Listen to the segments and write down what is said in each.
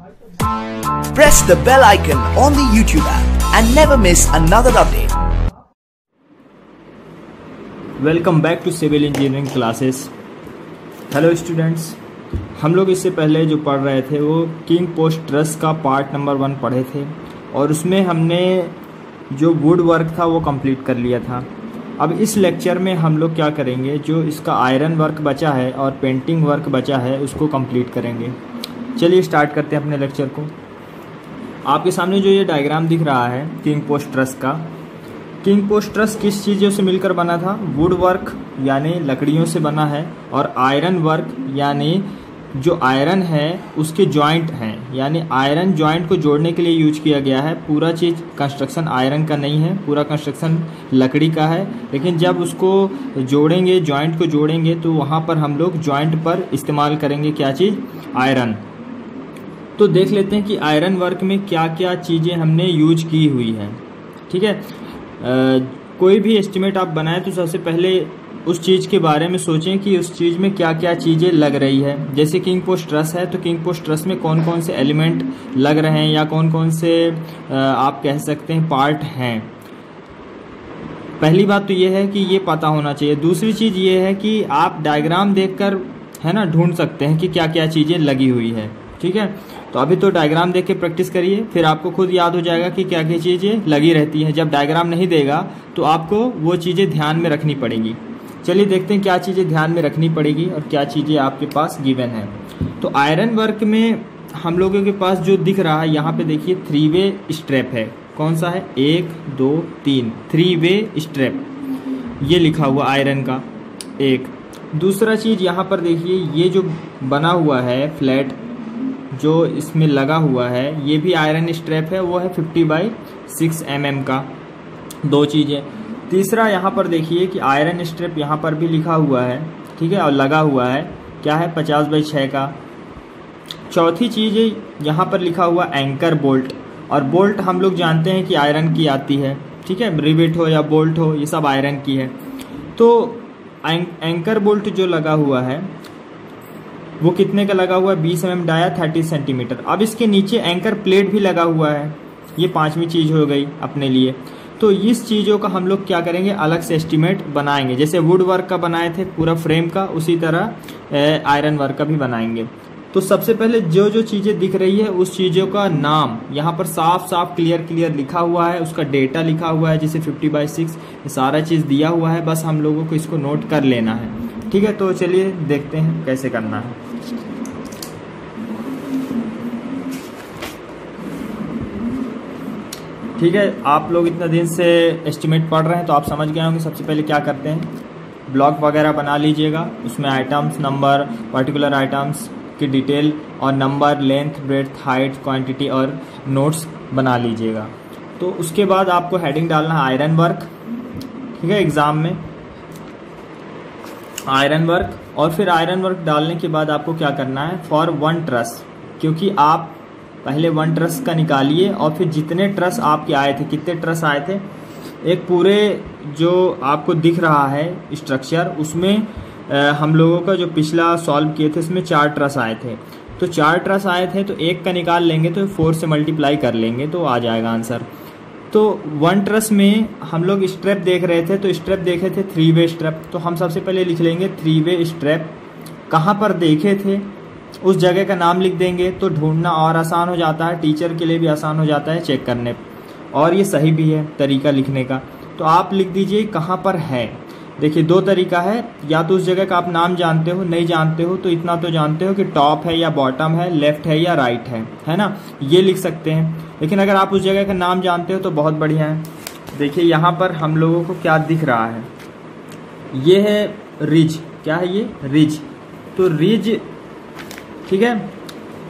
Press the bell icon on the YouTube app and never miss another update. Welcome back to civil engineering classes. Hello students, हम लोग इससे पहले जो पढ़ रहे थे वो किंग पोस्ट ट्रस का पार्ट नंबर 1 पढ़े थे और उसमें हमने जो वुड वर्क था वो कंप्लीट कर लिया था। अब इस लेक्चर में हम लोग क्या करेंगे, जो इसका आयरन वर्क बचा है और पेंटिंग वर्क बचा है उसको कंप्लीट करेंगे। चलिए स्टार्ट करते हैं अपने लेक्चर को। आपके सामने जो ये डायग्राम दिख रहा है किंग पोस्ट ट्रस का, किंग पोस्ट ट्रस किस चीज़ों से मिलकर बना था? वुड वर्क यानी लकड़ियों से बना है और आयरन वर्क यानी जो आयरन है उसके जॉइंट हैं, यानी आयरन जॉइंट को जोड़ने के लिए यूज किया गया है। पूरा चीज़ कंस्ट्रक्शन आयरन का नहीं है, पूरा कंस्ट्रक्शन लकड़ी का है, लेकिन जब उसको जोड़ेंगे, जॉइंट को जोड़ेंगे तो वहाँ पर हम लोग जॉइंट पर इस्तेमाल करेंगे क्या चीज़? आयरन। तो देख लेते हैं कि आयरन वर्क में क्या क्या चीज़ें हमने यूज की हुई है। ठीक है, कोई भी एस्टिमेट आप बनाएं तो सबसे पहले उस चीज़ के बारे में सोचें कि उस चीज़ में क्या क्या चीज़ें लग रही है। जैसे किंग पोस्ट ट्रस है तो किंग पोस्ट ट्रस में कौन कौन से एलिमेंट लग रहे हैं या कौन कौन से आप कह सकते हैं पार्ट हैं। पहली बात तो ये है कि ये पता होना चाहिए। दूसरी चीज़ ये है कि आप डायग्राम देखकर है ना ढूंढ सकते हैं कि क्या क्या चीज़ें लगी हुई है। ठीक है, तो अभी तो डायग्राम देख के प्रैक्टिस करिए, फिर आपको खुद याद हो जाएगा कि क्या क्या चीज़ें लगी रहती हैं। जब डायग्राम नहीं देगा तो आपको वो चीज़ें ध्यान में रखनी पड़ेगी। चलिए देखते हैं क्या चीज़ें ध्यान में रखनी पड़ेगी और क्या चीज़ें आपके पास गिवन है। तो आयरन वर्क में हम लोगों के पास जो दिख रहा है यहाँ पे देखिए 3 वे स्ट्रैप है। कौन सा है? 1 2 3 3 वे स्ट्रैप, ये लिखा हुआ आयरन का एक। दूसरा चीज़ यहाँ पर देखिए, ये जो बना हुआ है फ्लैट जो इसमें लगा हुआ है ये भी आयरन स्ट्रैप है, वो है 50/6 mm का। 2 चीज़ें। तीसरा यहाँ पर देखिए कि आयरन स्ट्रैप यहाँ पर भी लिखा हुआ है, ठीक है, और लगा हुआ है क्या है? 50/6 का। चौथी चीज़ यहाँ पर लिखा हुआ एंकर बोल्ट, और बोल्ट हम लोग जानते हैं कि आयरन की आती है। ठीक है, रिवेट हो या बोल्ट हो ये सब आयरन की है। तो एंकर बोल्ट जो लगा हुआ है वो कितने का लगा हुआ है? 20 mm डाया 30 सेंटीमीटर। अब इसके नीचे एंकर प्लेट भी लगा हुआ है, ये 5वीं चीज़ हो गई अपने लिए। तो इस चीज़ों का हम लोग क्या करेंगे, अलग से एस्टिमेट बनाएंगे। जैसे वुड वर्क का बनाए थे पूरा फ्रेम का, उसी तरह आयरन वर्क का भी बनाएंगे। तो सबसे पहले जो जो चीज़ें दिख रही है उस चीज़ों का नाम यहाँ पर साफ साफ क्लियर लिखा हुआ है, उसका डेटा लिखा हुआ है, जैसे 50/6 सारा चीज़ दिया हुआ है। बस हम लोगों को इसको नोट कर लेना है। ठीक है, तो चलिए देखते हैं कैसे करना है। ठीक है, आप लोग इतना दिन से एस्टिमेट पढ़ रहे हैं तो आप समझ गए होंगे सबसे पहले क्या करते हैं। ब्लॉक वगैरह बना लीजिएगा, उसमें आइटम्स, नंबर, पर्टिकुलर आइटम्स की डिटेल और number, length, breadth, height, quantity और नोट्स बना लीजिएगा। तो उसके बाद आपको हेडिंग डालना है आयरन वर्क। ठीक है, एग्जाम में आयरन वर्क, और फिर आयरन वर्क डालने के बाद आपको क्या करना है? फॉर 1 ट्रस, क्योंकि आप पहले 1 ट्रस का निकालिए और फिर जितने ट्रस आपके आए थे, कितने ट्रस आए थे, एक पूरे जो आपको दिख रहा है स्ट्रक्चर, उसमें हम लोगों का जो पिछला सॉल्व किए थे उसमें 4 ट्रस आए थे। तो 4 ट्रस आए थे तो एक का निकाल लेंगे तो 4 से मल्टीप्लाई कर लेंगे तो आ जाएगा आंसर। तो 1 ट्रस में हम लोग स्ट्रैप देख रहे थे, तो स्ट्रैप देखे थे 3 वे स्ट्रैप। तो हम सबसे पहले लिख लेंगे 3 वे स्ट्रैप। कहाँ पर देखे थे उस जगह का नाम लिख देंगे तो ढूंढना और आसान हो जाता है, टीचर के लिए भी आसान हो जाता है चेक करने, और ये सही भी है तरीका लिखने का। तो आप लिख दीजिए कहाँ पर है। देखिए 2 तरीका है, या तो उस जगह का आप नाम जानते हो, नहीं जानते हो तो इतना तो जानते हो कि टॉप है या बॉटम है, लेफ्ट है या राइट है ना, ये लिख सकते हैं। लेकिन अगर आप उस जगह का नाम जानते हो तो बहुत बढ़िया है। देखिए यहाँ पर हम लोगों को क्या दिख रहा है, ये है रिज। क्या है ये? रिज। तो रिज, ठीक है,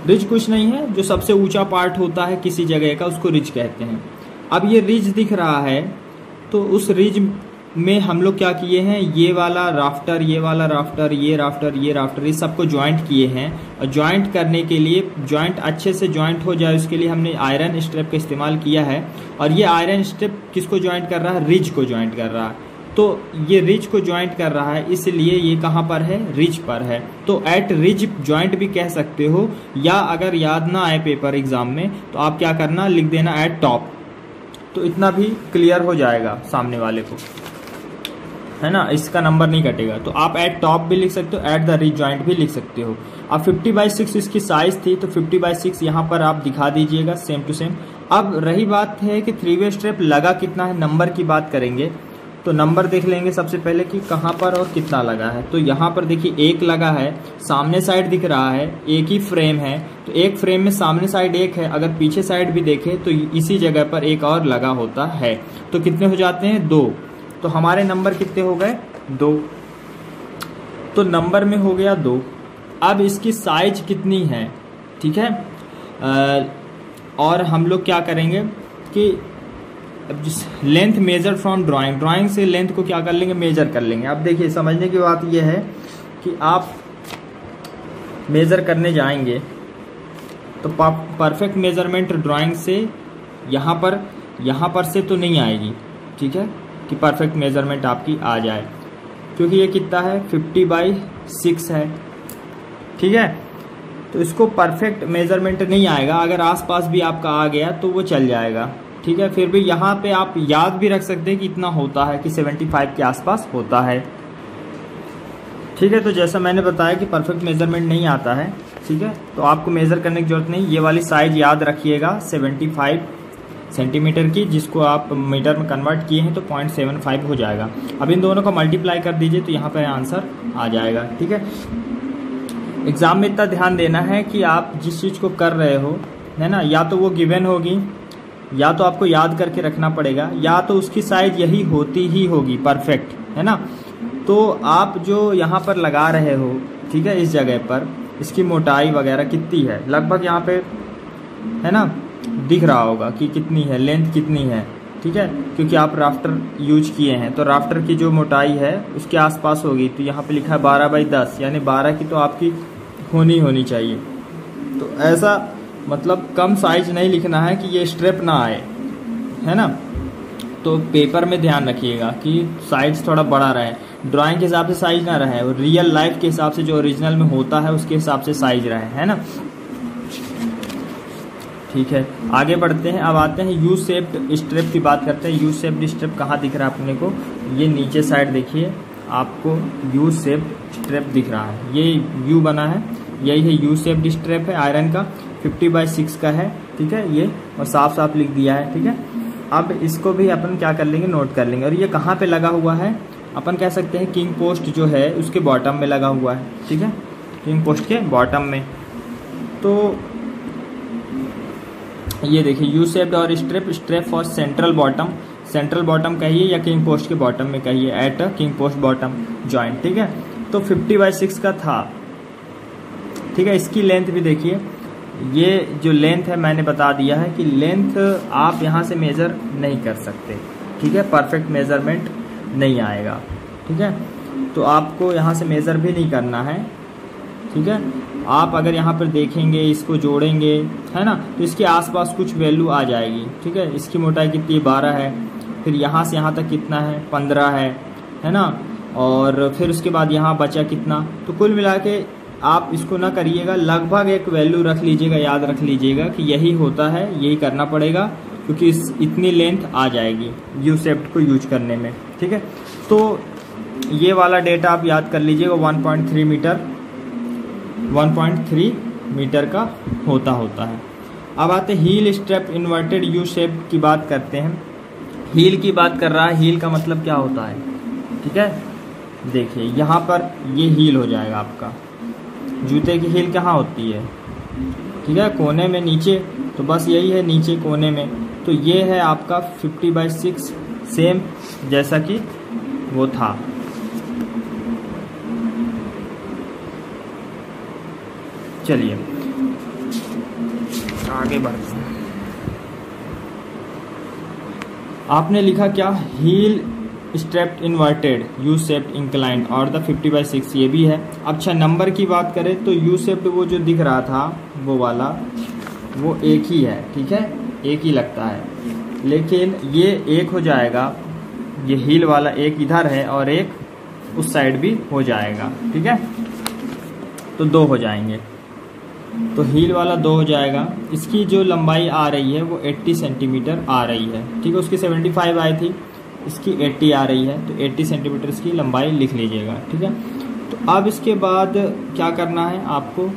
रिज कुछ नहीं है, जो सबसे ऊंचा पार्ट होता है किसी जगह का उसको रिज कहते हैं। अब ये रिज दिख रहा है तो उस रिज में हम लोग क्या किए हैं, ये वाला राफ्टर, ये वाला राफ्टर, ये राफ्टर, ये राफ्टर, ये सबको ज्वाइंट किए हैं। और ज्वाइंट करने के लिए, ज्वाइंट अच्छे से ज्वाइंट हो जाए उसके लिए हमने आयरन स्ट्रिप का इस्तेमाल किया है। और ये आयरन स्ट्रिप किसको ज्वाइंट कर रहा है? रिज को ज्वाइंट कर रहा है। तो ये रिज को ज्वाइंट कर रहा है, इसलिए ये कहाँ पर है, रिज पर है। तो एट रिज ज्वाइंट भी कह सकते हो, या अगर याद ना आए पेपर एग्जाम में तो आप क्या करना, लिख देना एट टॉप, तो इतना भी क्लियर हो जाएगा सामने वाले को, है ना, इसका नंबर नहीं कटेगा। तो आप एट टॉप भी लिख सकते हो, एट द रिज ज्वाइंट भी लिख सकते हो। अब 50/6 इसकी साइज थी, तो 50/6 यहाँ पर आप दिखा दीजिएगा सेम टू सेम। अब रही बात है कि 3 वे स्ट्रेप लगा कितना है, नंबर की बात करेंगे तो नंबर देख लेंगे सबसे पहले कि कहाँ पर और कितना लगा है। तो यहाँ पर देखिए 1 लगा है, सामने साइड दिख रहा है, एक ही फ्रेम है, तो एक फ्रेम में सामने साइड 1 है, अगर पीछे साइड भी देखें तो इसी जगह पर एक और लगा होता है। तो कितने हो जाते हैं, 2। तो हमारे नंबर कितने हो गए, 2। तो नंबर में हो गया 2। अब इसकी साइज कितनी है, ठीक है। और हम लोग क्या करेंगे कि लेंथ मेजर फ्रॉम ड्राइंग से लेंथ को क्या कर लेंगे, मेजर कर लेंगे। अब देखिए समझने की बात यह है कि आप मेजर करने जाएंगे तो परफेक्ट मेजरमेंट ड्राइंग से यहाँ पर से तो नहीं आएगी, ठीक है, कि परफेक्ट मेजरमेंट आपकी आ जाए, क्योंकि ये कितना है, 50/6 है, ठीक है। तो इसको परफेक्ट मेजरमेंट नहीं आएगा, अगर आसपास भी आपका आ गया तो वो चल जाएगा, ठीक है। फिर भी यहाँ पे आप याद भी रख सकते हैं कि इतना होता है, कि 75 के आसपास होता है, ठीक है। तो जैसा मैंने बताया कि परफेक्ट मेजरमेंट नहीं आता है, ठीक है, तो आपको मेजर करने की जरूरत नहीं। ये वाली साइज याद रखिएगा 75 सेंटीमीटर की, जिसको आप मीटर में कन्वर्ट किए हैं तो 0.75 हो जाएगा। अब इन दोनों का मल्टीप्लाई कर दीजिए तो यहाँ पर आंसर आ जाएगा, ठीक है। एग्जाम में इतना ध्यान देना है कि आप जिस चीज़ को कर रहे हो, है ना, या तो वो गिवन होगी, या तो आपको याद करके रखना पड़ेगा, या तो उसकी साइज यही होती ही होगी परफेक्ट, है ना। तो आप जो यहाँ पर लगा रहे हो, ठीक है, इस जगह पर इसकी मोटाई वगैरह कितनी है, लगभग यहाँ पे, है ना, दिख रहा होगा कि कितनी है, लेंथ कितनी है, ठीक है, क्योंकि आप राफ्टर यूज किए हैं। तो राफ्टर की जो मोटाई है उसके आसपास होगी, तो यहाँ पे लिखा है 12/10, यानी 12 की तो आपकी होनी चाहिए। तो ऐसा मतलब कम साइज नहीं लिखना है कि ये स्ट्रेप ना आए, है ना। तो पेपर में ध्यान रखिएगा कि साइज थोड़ा बड़ा रहे, ड्राइंग के हिसाब से साइज ना रहे, और रियल लाइफ के हिसाब से जो ओरिजिनल में होता है उसके हिसाब से साइज रहे, है ना। ठीक है, आगे बढ़ते हैं। अब आते हैं यू शेप्ड स्ट्रिप की बात करते हैं। यू शेप्ड स्ट्रिप कहाँ दिख रहा है अपने को, ये नीचे साइड देखिए, आपको यू शेप्ड स्ट्रिप दिख रहा है, ये यू बना है, यही है यू शेप्ड स्ट्रिप है, आयरन का 50/6 का है, ठीक है, ये और साफ साफ लिख दिया है, ठीक है। अब इसको भी अपन क्या कर लेंगे, नोट कर लेंगे। और ये कहाँ पे लगा हुआ है, अपन कह सकते हैं किंग पोस्ट जो है उसके बॉटम में लगा हुआ है, ठीक है, किंग पोस्ट के बॉटम में। तो ये देखिए यू शेप्ड और स्ट्रिप फॉर सेंट्रल बॉटम कहिए या किंग पोस्ट के बॉटम में कहिए, at king post bottom joint, ठीक है। तो 50/6 का था, ठीक है। इसकी लेंथ भी देखिए, ये जो लेंथ है मैंने बता दिया है कि लेंथ आप यहाँ से मेजर नहीं कर सकते, ठीक है, परफेक्ट मेजरमेंट नहीं आएगा, ठीक है। तो आपको यहाँ से मेजर भी नहीं करना है, ठीक है। आप अगर यहाँ पर देखेंगे, इसको जोड़ेंगे, है ना, तो इसके आसपास कुछ वैल्यू आ जाएगी, ठीक है। इसकी मोटाई कितनी, 12 है, फिर यहाँ से यहाँ तक कितना है, 15 है ना, और फिर उसके बाद यहाँ बचा कितना। तो कुल मिला के आप इसको ना करिएगा, लगभग एक वैल्यू रख लीजिएगा, याद रख लीजिएगा कि यही होता है, यही करना पड़ेगा, क्योंकि इतनी लेंथ आ जाएगी यू शेप्ड को यूज करने में, ठीक है। तो ये वाला डेटा आप याद कर लीजिएगा, 1.3 मीटर का होता है। अब आते heel strap inverted U shape की बात करते हैं। हील की बात कर रहा है, हील का मतलब क्या होता है, ठीक है। देखिए यहाँ पर ये हील हो जाएगा आपका, जूते की हील कहाँ होती है, ठीक है, कोने में नीचे, तो बस यही है नीचे कोने में। तो ये है आपका 50/6, सेम जैसा कि वो था। चलिए आगे बढ़ते हैं। आपने लिखा क्या, heel strapped inverted U shaped inclined और द 50/6, ये भी है। अच्छा नंबर की बात करें तो यू शेप्ड वो जो दिख रहा था वो वाला, वो एक ही है, ठीक है, एक ही लगता है, लेकिन ये एक हो जाएगा ये हील वाला एक इधर है और एक उस साइड भी हो जाएगा, ठीक है। तो 2 हो जाएंगे, तो हील वाला 2 हो जाएगा। इसकी जो लंबाई आ रही है वो 80 सेंटीमीटर आ रही है, ठीक है। उसकी 75 आई थी, इसकी 80 आ रही है, तो 80 सेंटीमीटर इसकी लंबाई लिख लीजिएगा, ठीक है। तो अब इसके बाद क्या करना है, आपको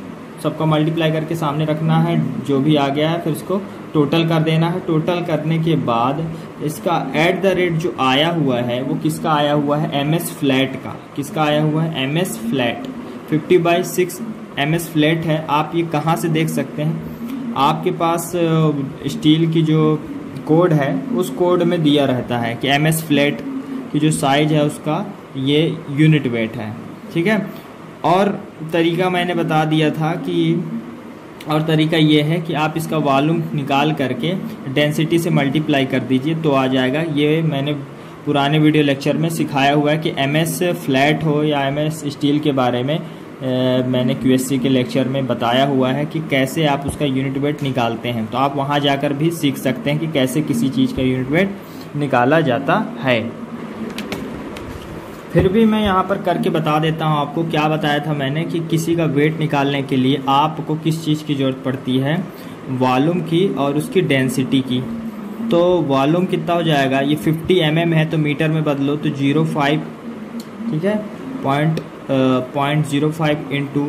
सबका मल्टीप्लाई करके सामने रखना है, जो भी आ गया है फिर इसको टोटल कर देना है। टोटल करने के बाद इसका एट द रेट जो आया हुआ है वो किसका आया हुआ है, MS फ्लैट का। किसका आया हुआ है, MS फ्लैट। 50/6 MS फ्लैट है। आप ये कहाँ से देख सकते हैं, आपके पास स्टील की जो कोड है उस कोड में दिया रहता है कि MS फ्लैट की जो साइज है उसका ये यूनिट वेट है, ठीक है। और तरीका मैंने बता दिया था कि, और तरीका ये है कि आप इसका वॉल्यूम निकाल करके डेंसिटी से मल्टीप्लाई कर दीजिए तो आ जाएगा। ये मैंने पुराने वीडियो लेक्चर में सिखाया हुआ है कि MS फ्लैट हो या MS स्टील के बारे में मैंने QSC के लेक्चर में बताया हुआ है कि कैसे आप उसका यूनिट वेट निकालते हैं। तो आप वहाँ जाकर भी सीख सकते हैं कि कैसे किसी चीज़ का यूनिट वेट निकाला जाता है। फिर भी मैं यहाँ पर करके बता देता हूँ आपको। क्या बताया था मैंने कि किसी का वेट निकालने के लिए आपको किस चीज़ की ज़रूरत पड़ती है, वॉल्यूम की और उसकी डेंसिटी की। तो वॉल्यूम कितना हो जाएगा, ये 50 mm है तो मीटर में बदलो तो 0.5, ठीक है, 0.05 इंटू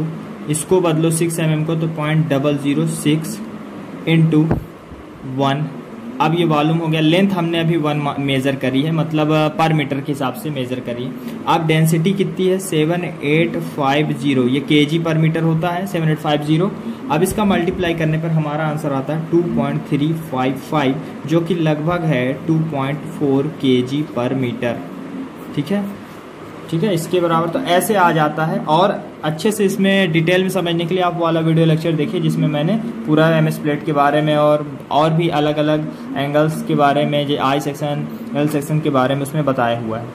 इसको बदलो 6 mm को तो 0.006 इंटू 1। अब ये वॉल्यूम हो गया। लेंथ हमने अभी 1 मेज़र करी है, मतलब पर मीटर के हिसाब से मेज़र करी है। अब डेंसिटी कितनी है, 7850, ये kg पर मीटर होता है 7850। अब इसका मल्टीप्लाई करने पर हमारा आंसर आता है 2.355, जो कि लगभग है 2.4 kg पर मीटर, ठीक है, ठीक है, इसके बराबर। तो ऐसे आ जाता है। और अच्छे से इसमें डिटेल में समझने के लिए आप वाला वीडियो लेक्चर देखिए जिसमें मैंने पूरा MS प्लेट के बारे में और भी अलग अलग एंगल्स के बारे में, जो आई सेक्शन L सेक्शन के बारे में उसमें बताया हुआ है।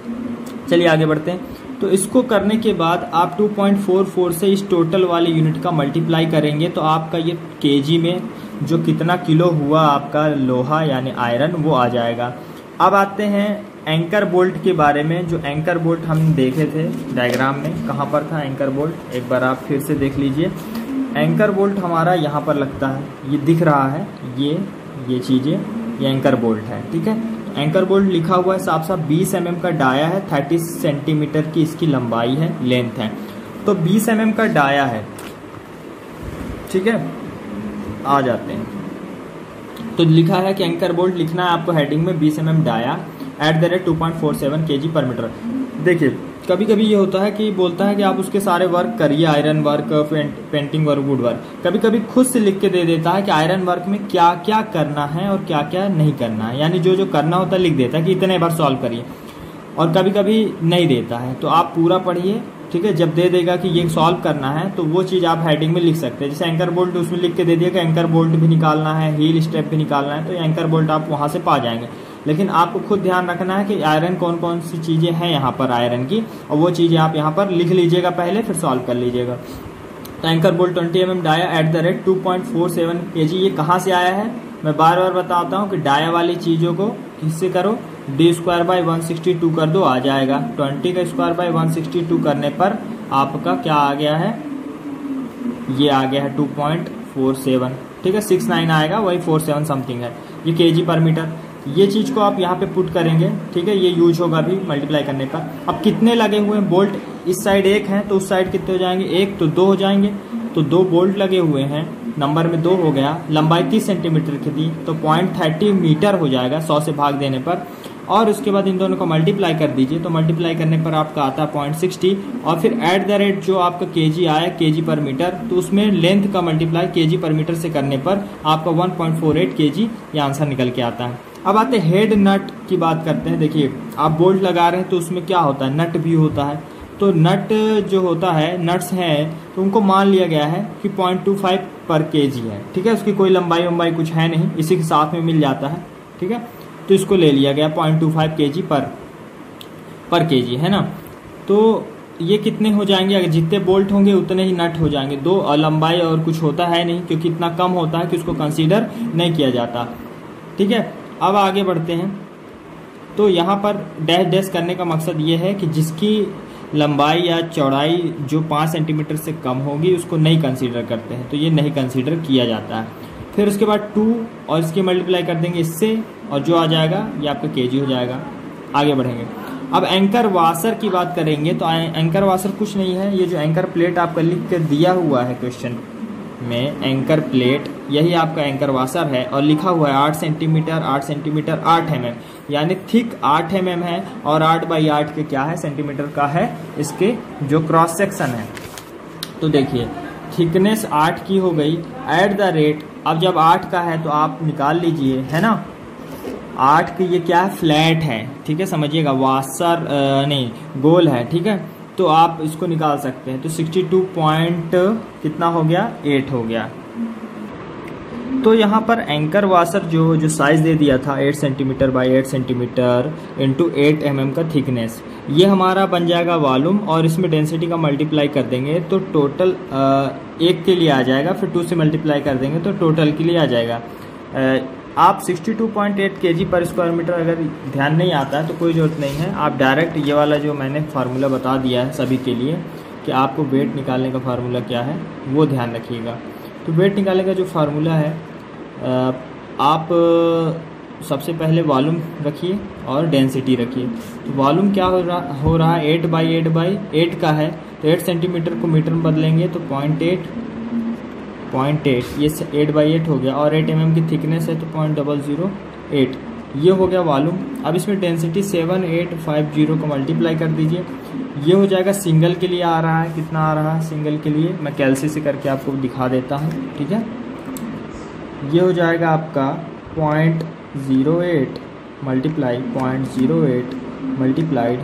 चलिए आगे बढ़ते हैं। तो इसको करने के बाद आप 2.44 से इस टोटल वाले यूनिट का मल्टीप्लाई करेंगे तो आपका ये kg में जो कितना किलो हुआ आपका लोहा यानी आयरन वो आ जाएगा। अब आते हैं एंकर बोल्ट के बारे में। जो एंकर बोल्ट हम देखे थे डायग्राम में, कहाँ पर था एंकर बोल्ट, एक बार आप फिर से देख लीजिए। एंकर बोल्ट हमारा यहाँ पर लगता है, ये दिख रहा है, ये चीज़ें, ये एंकर बोल्ट है, ठीक है। एंकर बोल्ट लिखा हुआ है साफ साफ। 20 mm का डाया है, 30 सेंटीमीटर की इसकी लंबाई है, लेंथ है। तो 20 mm का डाया है, ठीक है। आ जाते हैं तो लिखा है कि एंकर बोल्ट लिखना है आपको हेडिंग में, 20 mm dia at the rate 2.47 kg per metre. देखिए कभी कभी ये होता है कि बोलता है कि आप उसके सारे वर्क करिए, iron work, painting work, would work. कभी कभी खुद से लिख के दे देता है कि आयरन वर्क में क्या क्या करना है और क्या क्या नहीं करना है, यानी जो जो करना होता है लिख देता है कि इतने बार सॉल्व करिए। और कभी कभी नहीं देता है, तो आप पूरा पढ़िए, ठीक है। जब दे देगा कि ये सॉल्व करना है तो वो चीज़ आप हेडिंग में लिख सकते हैं। जैसे एंकर बोल्ट उसमें लिख के दे दिया कि एंकर बोल्ट भी निकालना है, हील स्टेप भी निकालना है, तो एंकर बोल्ट आप वहाँ से पा जाएंगे। लेकिन आपको खुद ध्यान रखना है कि आयरन कौन कौन सी चीज़ें हैं यहाँ पर आयरन की, और वो चीज़ें आप यहाँ पर लिख लीजिएगा पहले, फिर सॉल्व कर लीजिएगा। तो anchor bolt 20 mm dia at the rate 2.47 kg, ये कहाँ से आया है मैं बार बार बताता हूँ कि डाया वाली चीज़ों को किससे करो, d²/162 कर दो, आ जाएगा। 20 का स्क्वायर 162 करने पर आपका क्या आ गया है, ये आ गया है 2.47, ठीक है। 69 आएगा, वही 47 समथिंग है, ये kg पर मीटर। ये चीज़ को आप यहाँ पे पुट करेंगे, ठीक है, ये यूज होगा भी मल्टीप्लाई करने पर। अब कितने लगे हुए हैं बोल्ट, इस साइड 1 है तो उस साइड कितने हो जाएंगे, 1 तो 2 हो जाएंगे। तो 2 बोल्ट लगे हुए हैं, नंबर में 2 हो गया। लंबाई 30 सेंटीमीटर की थी तो 0.30 मीटर हो जाएगा 100 से भाग देने पर। और उसके बाद इन दोनों को मल्टीप्लाई कर दीजिए, तो मल्टीप्लाई करने पर आपका आता है 0.60। और फिर एट द रेट जो आपका kg आया kg पर मीटर, तो उसमें लेंथ का मल्टीप्लाई kg पर मीटर से करने पर आपका 1.48 kg ये आंसर निकल के आता है। अब आते हेड नट की बात करते हैं। देखिए आप बोल्ट लगा रहे हैं तो उसमें क्या होता है, नट भी होता है। तो नट जो होता है, नट्स हैं तो उनको मान लिया गया है कि 0.25 पर kg है, ठीक है। उसकी कोई लंबाई कुछ है नहीं, इसी के साथ में मिल जाता है, ठीक है। तो इसको ले लिया गया 0.25 kg पर kg, है ना। तो ये कितने हो जाएंगे, अगर जितने बोल्ट होंगे उतने ही नट हो जाएंगे। 2 और लंबाई और कुछ होता है नहीं, क्योंकि इतना कम होता है कि उसको कंसीडर नहीं किया जाता, ठीक है। अब आगे बढ़ते हैं। तो यहाँ पर डैश डैश करने का मकसद ये है कि जिसकी लंबाई या चौड़ाई जो 5 सेंटीमीटर से कम होगी उसको नहीं कंसीडर करते हैं, तो ये नहीं कंसीडर किया जाता है। फिर उसके बाद 2 और इसकी मल्टीप्लाई कर देंगे इससे, और जो आ जाएगा ये आपका केजी हो जाएगा। आगे बढ़ेंगे। अब एंकर वाशर की बात करेंगे तो एंकर वाशर कुछ नहीं है, ये जो एंकर प्लेट आपका लिख के दिया हुआ है क्वेश्चन में, एंकर प्लेट यही आपका एंकर वाशर है, और लिखा हुआ है 8 सेंटीमीटर 8 सेंटीमीटर 8 mm, यानी थिक 8 mm है, और 8/8 के क्या है सेंटीमीटर का है इसके जो क्रॉस सेक्शन है। तो देखिए थिकनेस 8 की हो गई एट द रेट, अब जब 8 का है तो आप निकाल लीजिए, है ना। 8 की ये क्या है, फ्लैट है, ठीक है, समझिएगा, वाशर नहीं गोल है, ठीक है, तो आप इसको निकाल सकते हैं। तो 62 पॉइंट कितना हो गया, 8 हो गया। तो यहाँ पर एंकर वाशर जो साइज दे दिया था 8 centimetre by 8 centimetre into 8 mm का थिकनेस, ये हमारा बन जाएगा वॉल्यूम, और इसमें डेंसिटी का मल्टीप्लाई कर देंगे तो टोटल 1 के लिए आ जाएगा, फिर 2 से मल्टीप्लाई कर देंगे तो टोटल के लिए आ जाएगा। आप 62.8 kg पर स्क्वायर मीटर अगर ध्यान नहीं आता है तो कोई ज़रूरत नहीं है, आप डायरेक्ट ये वाला जो मैंने फार्मूला बता दिया है सभी के लिए कि आपको वेट निकालने का फार्मूला क्या है वो ध्यान रखिएगा। तो वेट निकालने का जो फार्मूला है, आप सबसे पहले वॉल्यूम रखिए और डेंसिटी रखिए। तो वॉल्यूम क्या हो रहा है 8/8 का है, तो 8 सेंटीमीटर को मीटर में बदलेंगे तो 0.8 ये 8/8 हो गया, और 8 mm की थिकनेस है तो 0.008 ये हो गया वॉल्यूम। अब इसमें डेंसिटी 7850 को मल्टीप्लाई कर दीजिए, ये हो जाएगा सिंगल के लिए आ रहा है, कितना आ रहा है सिंगल के लिए, मैं कैलसी से करके आपको दिखा देता हूँ, ठीक है। ये हो जाएगा आपका 0.08 multiply 0.08 multiplied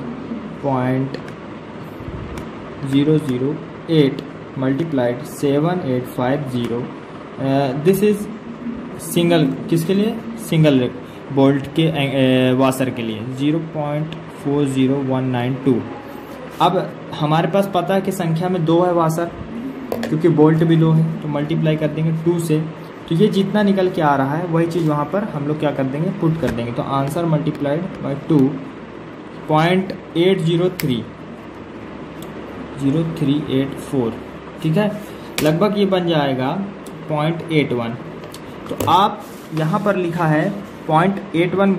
0.008 multiplied 7850। This is single, किसके लिए, सिंगल बोल्ट के वाशर के लिए 0.40192। अब हमारे पास पता है कि संख्या में 2 है वाशर, क्योंकि बोल्ट भी 2 है, तो मल्टीप्लाई कर देंगे 2 से, तो ये जितना निकल के आ रहा है वही चीज़ वहाँ पर हम लोग क्या कर देंगे, पुट कर देंगे। तो आंसर मल्टीप्लाइड बाई 2 0.0384, ठीक है, लगभग ये बन जाएगा 0.81। तो आप यहाँ पर लिखा है 0.81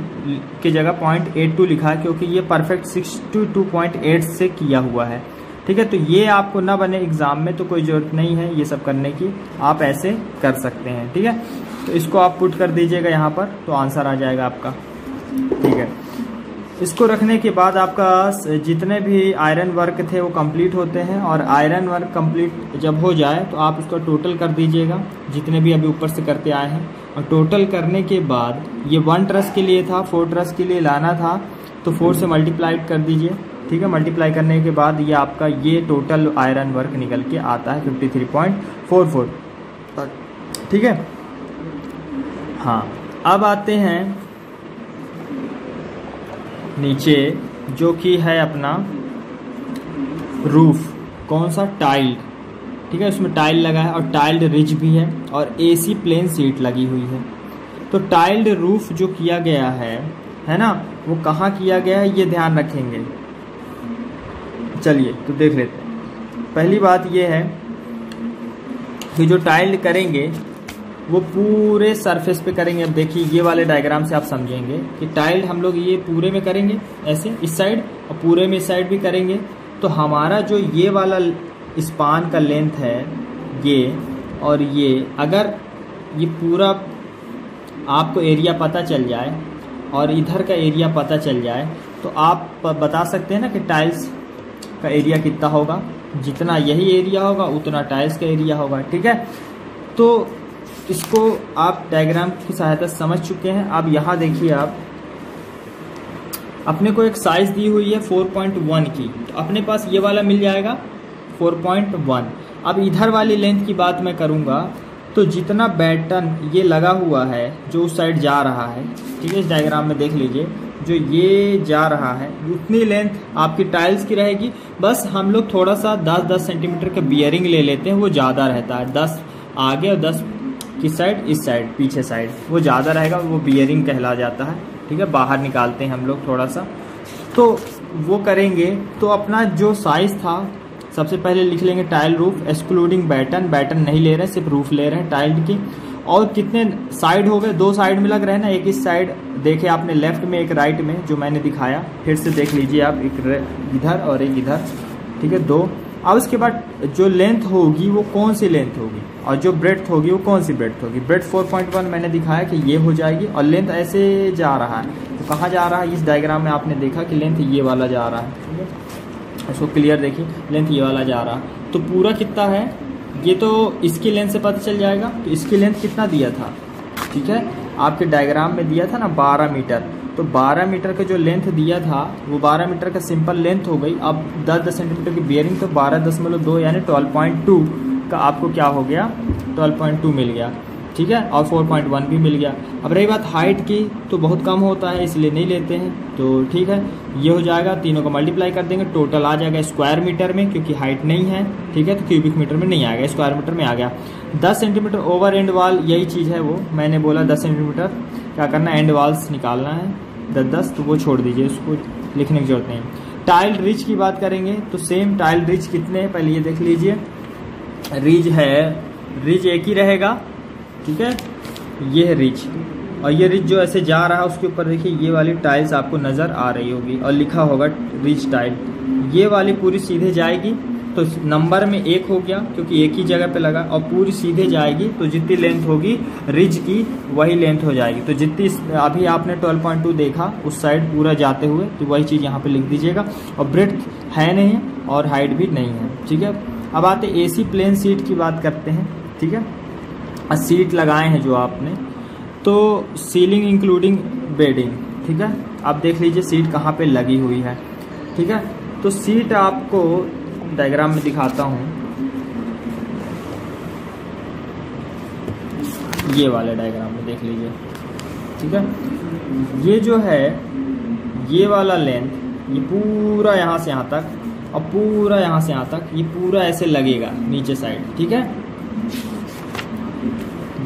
की जगह 0.82 लिखा है, क्योंकि ये परफेक्ट 62.8 से किया हुआ है, ठीक है। तो ये आपको ना बने एग्जाम में, तो कोई ज़रूरत नहीं है ये सब करने की, आप ऐसे कर सकते हैं, ठीक है। तो इसको आप पुट कर दीजिएगा यहाँ पर, तो आंसर आ जाएगा आपका, ठीक है। इसको रखने के बाद आपका जितने भी आयरन वर्क थे वो कंप्लीट होते हैं, और आयरन वर्क कंप्लीट जब हो जाए तो आप उसका टोटल कर दीजिएगा, जितने भी अभी ऊपर से करते आए हैं, और टोटल करने के बाद ये 1 ट्रस के लिए था, 4 ट्रस के लिए लाना था, तो 4 से मल्टीप्लाई कर दीजिए, ठीक है। मल्टीप्लाई करने के बाद ये आपका ये टोटल आयरन वर्क निकल के आता है 53.44, ठीक है। हाँ, अब आते हैं नीचे, जो कि है अपना रूफ, कौन सा, टाइल्ड, ठीक है, उसमें टाइल लगा है और टाइल्ड रिज भी है, और एसी प्लेन सीट लगी हुई है। तो टाइल्ड रूफ जो किया गया है ना, वो कहाँ किया गया है ये ध्यान रखेंगे। चलिए तो देख लेते हैं। पहली बात ये है कि जो टाइल्ड करेंगे वो पूरे सरफेस पे करेंगे। अब देखिए ये वाले डायग्राम से आप समझेंगे कि टाइल्ड हम लोग ये पूरे में करेंगे ऐसे इस साइड, और पूरे में इस साइड भी करेंगे। तो हमारा जो ये वाला स्पान का लेंथ है ये, और ये अगर ये पूरा आपको एरिया पता चल जाए और इधर का एरिया पता चल जाए, तो आप बता सकते हैं ना कि टाइल्स का एरिया कितना होगा। जितना यही एरिया होगा उतना टाइल्स का एरिया होगा, ठीक है। तो इसको आप डायग्राम की सहायता से समझ चुके हैं। अब यहाँ देखिए, आप अपने को एक साइज दी हुई है 4.1 की, तो अपने पास ये वाला मिल जाएगा 4.1। अब इधर वाली लेंथ की बात मैं करूँगा, तो जितना बैटन ये लगा हुआ है जो उस साइड जा रहा है, ठीक है, इस डायग्राम में देख लीजिए, जो ये जा रहा है उतनी लेंथ आपकी टाइल्स की रहेगी। बस हम लोग थोड़ा सा 10-10 सेंटीमीटर का बियरिंग ले लेते हैं, वो ज़्यादा रहता है। 10 आगे और 10 किस साइड, इस साइड, पीछे साइड, वो ज़्यादा रहेगा, वो बियरिंग कहला जाता है, ठीक है। ठीक है, बाहर निकालते हैं हम लोग थोड़ा सा। तो वो करेंगे तो अपना जो साइज़ था सबसे पहले लिख लेंगे tile roof excluding batten, batten नहीं ले रहे हैं, सिर्फ रूफ ले रहे हैं टाइल की। और कितने साइड हो गए, 2 साइड में लग रहे हैं ना, एक इस साइड देखे आपने लेफ्ट में, एक राइट में, जो मैंने दिखाया, फिर से देख लीजिए आप, एक इधर और एक इधर, ठीक है, 2। अब उसके बाद जो लेंथ होगी वो कौन सी लेंथ होगी और जो ब्रेड्थ होगी वो कौन सी ब्रेड्थ होगी। ब्रेड्थ 4.1 मैंने दिखाया कि ये हो जाएगी, और लेंथ ऐसे जा रहा है, तो कहाँ जा रहा है, इस डायग्राम में आपने देखा कि लेंथ ये वाला जा रहा है, ठीक है, इसको क्लियर देखिए, लेंथ ये वाला जा रहा है। तो पूरा कितना है ये तो इसकी लेंथ से पता चल जाएगा। तो इसकी लेंथ कितना दिया था, ठीक है, आपके डायग्राम में दिया था ना 12 मीटर, तो 12 मीटर का जो लेंथ दिया था वो 12 मीटर का सिंपल लेंथ हो गई। अब 10 सेंटीमीटर की बियरिंग, तो 12.2 यानी 12.2 का आपको क्या हो गया, 12.2 मिल गया, ठीक है, और 4.1 भी मिल गया। अब रही बात हाइट की, तो बहुत कम होता है इसलिए नहीं लेते हैं, तो ठीक है, ये हो जाएगा, तीनों को मल्टीप्लाई कर देंगे, टोटल आ जाएगा स्क्वायर मीटर में, क्योंकि हाइट नहीं है, ठीक है, तो क्यूबिक मीटर में नहीं आएगा, स्क्वायर मीटर में आ गया। 10 सेंटीमीटर ओवर एंड वाल, यही चीज़ है वो, मैंने बोला 10 सेंटीमीटर क्या करना है, एंड वाल्स निकालना है 10-10, तो वो छोड़ दीजिए, उसको लिखने की जरूरत नहीं। टाइल रिच की बात करेंगे तो सेम टाइल रिच कितने हैं पहले ये देख लीजिए, रिज है, रिज एक ही रहेगा, ठीक है, ये है रिच, और ये रिच जो ऐसे जा रहा है उसके ऊपर देखिए ये वाली टाइल्स आपको नज़र आ रही होगी और लिखा होगा रिच टाइल, ये वाली पूरी सीधे जाएगी, तो नंबर में 1 हो गया क्योंकि एक ही जगह पे लगा, और पूरी सीधे जाएगी, तो जितनी लेंथ होगी रिज की वही लेंथ हो जाएगी। तो जितनी अभी आपने 12.2 देखा उस साइड पूरा जाते हुए, तो वही चीज़ यहाँ पे लिख दीजिएगा। और ब्रेड्थ है नहीं और हाइट भी नहीं है, ठीक है। अब आते AC प्लेन सीट की बात करते हैं, ठीक है, सीट लगाए हैं जो आपने, तो सीलिंग इंक्लूडिंग बेडिंग, ठीक है, आप देख लीजिए सीट कहाँ पे लगी हुई है, ठीक है। तो सीट आपको डायग्राम में दिखाता हूँ, ये वाले डायग्राम में देख लीजिए, ठीक है, ये जो है ये वाला लेंथ, ये पूरा यहाँ से यहाँ तक और पूरा यहाँ से यहाँ तक, ये पूरा ऐसे लगेगा नीचे साइड, ठीक है,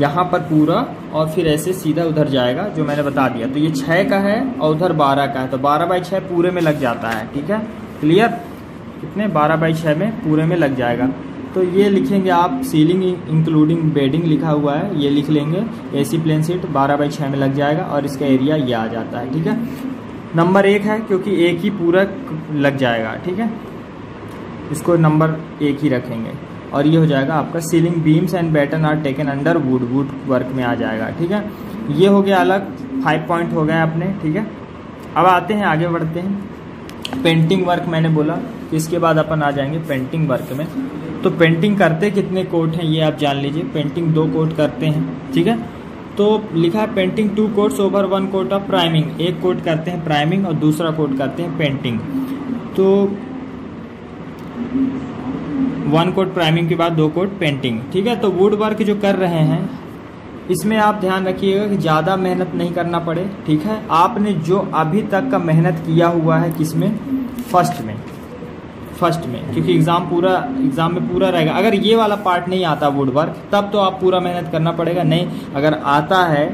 यहाँ पर पूरा, और फिर ऐसे सीधा उधर जाएगा जो मैंने बता दिया। तो ये 6 का है और उधर 12 का है, तो 12/6 पूरे में लग जाता है, ठीक है, क्लियर, कितने 12/6 में पूरे में लग जाएगा। तो ये लिखेंगे आप, सीलिंग इंक्लूडिंग बेडिंग लिखा हुआ है, ये लिख लेंगे, AC प्लेन सीट 12/6 में लग जाएगा, और इसका एरिया ये आ जाता है, ठीक है। नंबर 1 है क्योंकि एक ही पूरा लग जाएगा, ठीक है, इसको नंबर 1 ही रखेंगे। और ये हो जाएगा आपका ceiling beams and batten are taken under wood work में आ जाएगा, ठीक है। ये हो गया अलग, 5 पॉइंट हो गए अपने, ठीक है। अब आते हैं, आगे बढ़ते हैं, पेंटिंग वर्क मैंने बोला, इसके बाद अपन आ जाएंगे पेंटिंग वर्क में। तो पेंटिंग करते कितने कोट हैं ये आप जान लीजिए, पेंटिंग 2 कोट करते हैं, ठीक है। तो लिखा है painting 2 coats over 1 coat of priming, एक कोट करते हैं प्राइमिंग और दूसरा कोट करते हैं पेंटिंग। तो 1 कोट प्राइमिंग के बाद 2 कोट पेंटिंग, ठीक है। तो वुड वर्क जो कर रहे हैं इसमें आप ध्यान रखिएगा कि ज़्यादा मेहनत नहीं करना पड़े, ठीक है। आपने जो अभी तक का मेहनत किया हुआ है किसमें, फर्स्ट में, क्योंकि एग्ज़ाम में पूरा रहेगा। अगर ये वाला पार्ट नहीं आता वुड वर्क, तब तो आप पूरा मेहनत करना पड़ेगा, नहीं अगर आता है,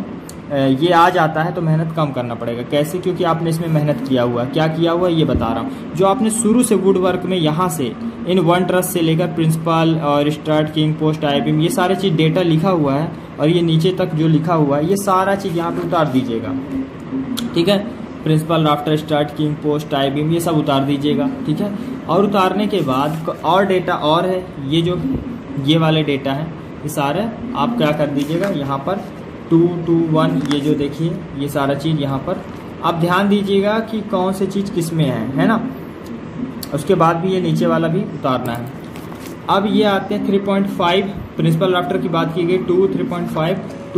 ये आ जाता है तो मेहनत कम करना पड़ेगा। कैसे, क्योंकि आपने इसमें मेहनत किया हुआ है। क्या किया हुआ है ये बता रहा हूँ। जो आपने शुरू से वुड वर्क में यहाँ से इन 1 ट्रस से लेकर प्रिंसिपल और start, king post, I beam, ये सारे चीज़ डेटा लिखा हुआ है, और ये नीचे तक जो लिखा हुआ है ये सारा चीज़ यहाँ पे उतार दीजिएगा, ठीक है। Principal, rafter, strut, king post, I beam, ये सब उतार दीजिएगा, ठीक है। और उतारने के बाद और डेटा और है, ये जो ये वाले डेटा है ये सारे आप क्या कर दीजिएगा, यहाँ पर 2, 2, 1, ये जो देखिए ये सारा चीज़ यहाँ पर आप ध्यान दीजिएगा कि कौन सी चीज़ किस में है ना। उसके बाद भी ये नीचे वाला भी उतारना है। अब ये आते हैं 3.5, प्रिंसिपल राफ्टर की बात की गई, 2,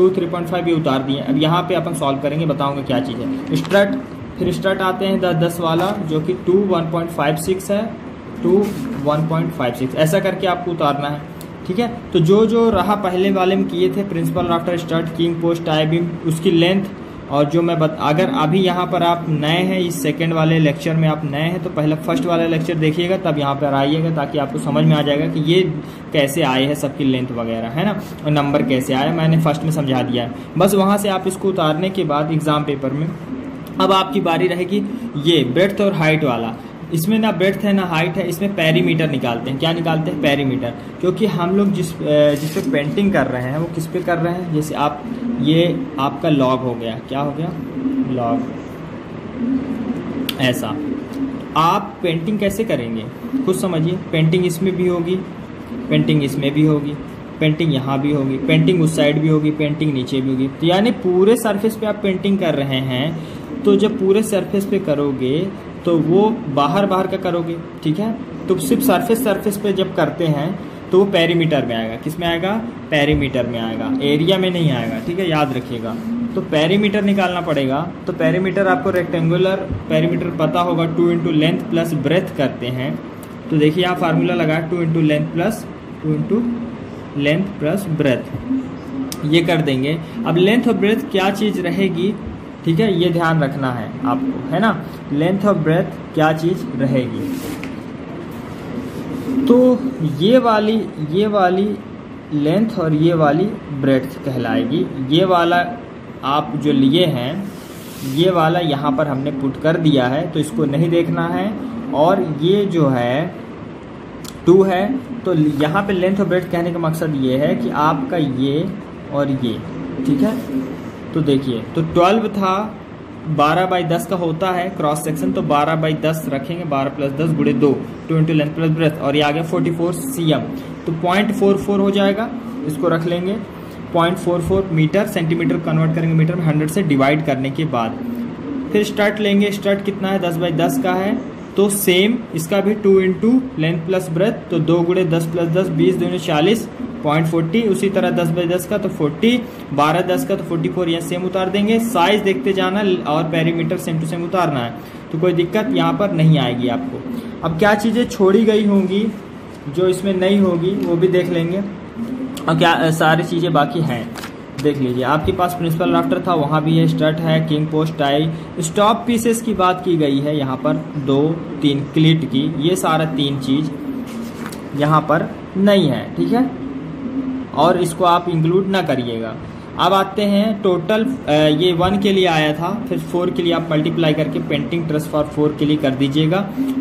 3.5 ये उतार दिए। अब यहाँ पे अपन सॉल्व करेंगे, बताऊंगा क्या चीज़ है। स्ट्रट, फिर स्ट्रट आते हैं 10 वाला जो कि 2, 1.56 है, 2, 1.56, ऐसा करके आपको उतारना है, ठीक है। तो जो रहा पहले वाले में किए थे, principal rafter, strut, king post, I beam, उसकी लेंथ, और जो मैं अगर अभी यहाँ पर आप नए हैं, इस सेकंड वाले लेक्चर में आप नए हैं, तो पहले फर्स्ट वाला लेक्चर देखिएगा, तब यहाँ पर आइएगा, ताकि आपको समझ में आ जाएगा कि ये कैसे आए हैं सबकी लेंथ वगैरह, है ना, और नंबर कैसे आया, मैंने फर्स्ट में समझा दिया है। बस वहाँ से आप इसको उतारने के बाद एग्ज़ाम पेपर में अब आपकी बारी रहेगी ये ब्रेड्थ और हाइट वाला। इसमें ना ब्रेड्थ है ना हाइट है, इसमें पेरीमीटर निकालते हैं। क्या निकालते हैं? पेरीमीटर। क्योंकि हम लोग जिस पे पेंटिंग कर रहे हैं वो किस पे कर रहे हैं? जैसे आप ये आपका लॉग हो गया, क्या हो गया? लॉग। ऐसा आप पेंटिंग कैसे करेंगे खुद समझिए। पेंटिंग इसमें भी होगी, पेंटिंग इसमें भी होगी, पेंटिंग यहाँ भी होगी, पेंटिंग उस साइड भी होगी, पेंटिंग नीचे भी होगी। तो यानी पूरे सरफेस पे आप पेंटिंग कर रहे हैं। तो जब पूरे सरफेस पे करोगे तो वो बाहर बाहर का करोगे, ठीक है। तो सिर्फ सरफेस पे जब करते हैं तो वो पेरीमीटर में आएगा। किस में आएगा? पेरीमीटर में आएगा, एरिया में नहीं आएगा, ठीक है, याद रखिएगा। तो पेरीमीटर निकालना पड़ेगा। तो पेरीमीटर आपको रेक्टेंगुलर पेरीमीटर पता होगा, 2 इंटू लेंथ प्लस ब्रेथ करते हैं। तो देखिए यहाँ फार्मूला लगा 2 इंटू लेंथ प्लस ब्रेथ, ये कर देंगे। अब लेंथ और ब्रेथ क्या चीज़ रहेगी, ठीक है, ये ध्यान रखना है आपको, है ना। लेंथ और ब्रेथ क्या चीज़ रहेगी? तो ये वाली लेंथ और ये वाली ब्रेड्थ कहलाएगी। ये वाला आप जो लिए हैं, ये वाला यहाँ पर हमने पुट कर दिया है, तो इसको नहीं देखना है। और ये जो है 2 है, तो यहाँ पे लेंथ और ब्रेड्थ कहने का मकसद ये है कि आपका ये और ये, ठीक है। तो देखिए, तो 12 था, 12/10 का होता है क्रॉस सेक्शन, तो 12/10 रखेंगे, 12 + 10 × 2 इंटू लेंथ प्लस ब्रेथ, और ये आ गया 44 cm। तो 0.44 हो जाएगा, इसको रख लेंगे। 0.44 मीटर, सेंटीमीटर कन्वर्ट करेंगे मीटर में 100 से डिवाइड करने के बाद। फिर स्ट्रट लेंगे, स्ट्रट कितना है? 10/10 का है, तो सेम इसका भी 2 इंटू लेंथ प्लस ब्रेथ, तो 2 × 10 + 10 20 दूनी 40, 0.40। उसी तरह 10/10 का तो 40, 12/10 का तो 44, यहाँ सेम उतार देंगे। साइज देखते जाना और पेरीमीटर सेम टू सेम उतारना है, तो कोई दिक्कत यहाँ पर नहीं आएगी आपको। अब क्या चीज़ें छोड़ी गई होंगी जो इसमें नहीं होगी वो भी देख लेंगे, और क्या सारी चीज़ें बाकी हैं देख लीजिए। आपके पास प्रिंसिपल राफ्टर था, वहाँ भी है, स्ट्रट है, king post, tie, stop pieces की बात की गई है यहाँ पर 2-3 क्लिट की, ये सारा 3 चीज़ यहाँ पर नहीं है, ठीक है, और इसको आप इंक्लूड ना करिएगा। अब आते हैं टोटल, ये 1 के लिए आया था, फिर 4 के लिए आप मल्टीप्लाई करके पेंटिंग ट्रस फॉर 4 के लिए कर दीजिएगा,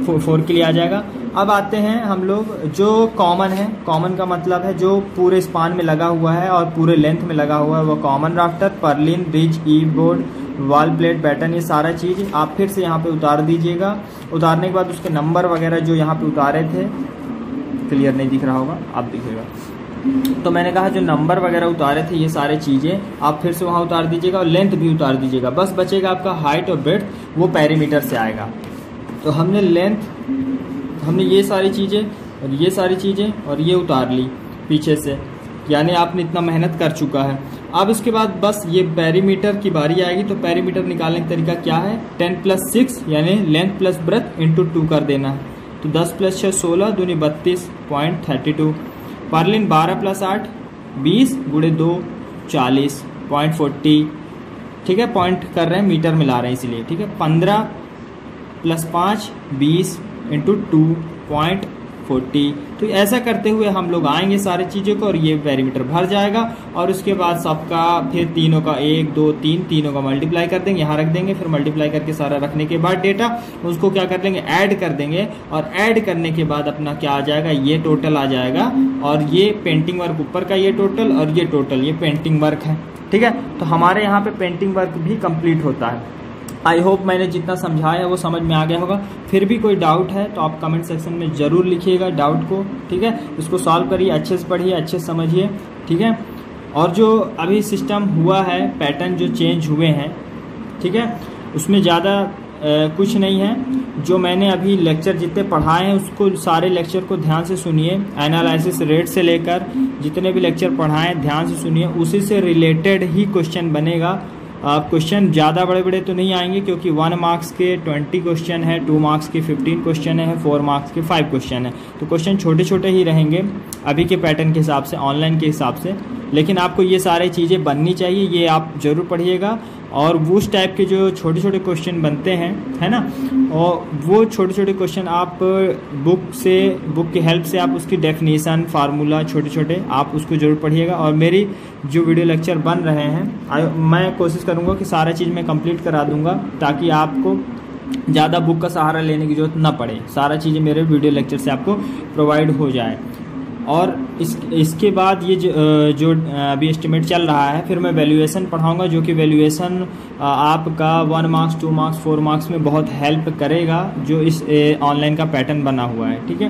4 के लिए आ जाएगा। अब आते हैं हम लोग जो कॉमन है, कॉमन का मतलब है जो पूरे स्पान में लगा हुआ है और पूरे लेंथ में लगा हुआ है, वो common rafter, purlin, ridge, eave board, wall plate, batten, ये सारा चीज़ आप फिर से यहाँ पे उतार दीजिएगा। उतारने के बाद उसके नंबर वगैरह जो यहाँ पे उतारे थे, क्लियर नहीं दिख रहा होगा, आप दिखेगा, तो मैंने कहा जो नंबर वगैरह उतारे थे ये सारे चीज़ें आप फिर से वहाँ उतार दीजिएगा, और लेंथ भी उतार दीजिएगा। बस बचेगा आपका हाइट और ब्रेड्थ, वो पेरीमीटर से आएगा। तो हमने लेंथ, हमने ये सारी चीज़ें और ये सारी चीज़ें और ये उतार ली पीछे से, यानी आपने इतना मेहनत कर चुका है। अब इसके बाद बस ये पेरीमीटर की बारी आएगी। तो पेरीमीटर निकालने का तरीका क्या है? 10 + 6 यानी लेंथ प्लस ब्रेड्थ इंटू 2 कर देना है। तो 10 + 6 16 दूनी 32.32। पर्लिन 12 + 8 20 × 2 40 0.40, ठीक है, पॉइंट कर रहे हैं, मीटर में ला रहे हैं इसलिए, ठीक है। 15 + 5 20 × 2.40। तो ऐसा करते हुए हम लोग आएंगे सारी चीज़ों को, और ये पेरीमीटर भर जाएगा। और उसके बाद सबका फिर तीनों का 1 2 3 तीनों का मल्टीप्लाई कर देंगे, यहाँ रख देंगे। फिर मल्टीप्लाई करके सारा रखने के बाद डेटा उसको क्या कर लेंगे? ऐड कर देंगे, और ऐड करने के बाद अपना क्या आ जाएगा? ये टोटल आ जाएगा, और ये पेंटिंग वर्क ऊपर का ये टोटल, और ये टोटल ये पेंटिंग वर्क है, ठीक है। तो हमारे यहाँ पे पेंटिंग वर्क भी कंप्लीट होता है। आई होप मैंने जितना समझाया वो समझ में आ गया होगा। फिर भी कोई डाउट है तो आप कमेंट सेक्शन में ज़रूर लिखिएगा डाउट को, ठीक है। इसको सॉल्व करिए, अच्छे से पढ़िए, अच्छे से समझिए, ठीक है। और जो अभी सिस्टम हुआ है, पैटर्न जो चेंज हुए हैं, ठीक है, उसमें ज़्यादा कुछ नहीं है। जो मैंने अभी लेक्चर जितने पढ़ाए हैं उसको सारे लेक्चर को ध्यान से सुनिए। एनालिसिस रेट से लेकर जितने भी लेक्चर पढ़ाए ध्यान से सुनिए, उसी से रिलेटेड ही क्वेश्चन बनेगा। क्वेश्चन ज़्यादा बड़े बड़े तो नहीं आएंगे, क्योंकि 1 मार्क्स के 20 क्वेश्चन है, 2 मार्क्स के 15 क्वेश्चन है, 4 मार्क्स के 5 क्वेश्चन है। तो क्वेश्चन छोटे छोटे ही रहेंगे अभी के पैटर्न के हिसाब से, ऑनलाइन के हिसाब से। लेकिन आपको ये सारी चीज़ें बननी चाहिए, ये आप ज़रूर पढ़िएगा। और वो उस टाइप के जो छोटे छोटे क्वेश्चन बनते हैं, है ना, और वो छोटे छोटे क्वेश्चन आप बुक की हेल्प से आप उसकी डेफिनेशन, फार्मूला छोटे छोटे आप उसको ज़रूर पढ़िएगा। और मेरी जो वीडियो लेक्चर बन रहे हैं मैं कोशिश करूँगा कि सारा चीज़ मैं कंप्लीट करा दूँगा, ताकि आपको ज़्यादा बुक का सहारा लेने की ज़रूरत ना पड़े, सारा चीज़ें मेरे वीडियो लेक्चर से आपको प्रोवाइड हो जाए। और इसके बाद ये जो अभी एस्टिमेट चल रहा है, फिर मैं वैल्यूएशन पढ़ाऊंगा, जो कि वैल्यूएशन आपका 1 मार्क्स 2 मार्क्स 4 मार्क्स में बहुत हेल्प करेगा, जो इस ऑनलाइन का पैटर्न बना हुआ है। ठीक है,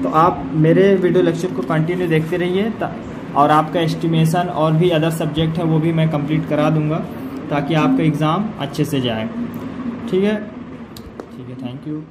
तो आप मेरे वीडियो लेक्चर को कंटिन्यू देखते रहिए, और आपका एस्टिमेशन और भी अदर सब्जेक्ट है वो भी मैं कंप्लीट करा दूंगा, ताकि आपका एग्ज़ाम अच्छे से जाए। ठीक है, थैंक यू।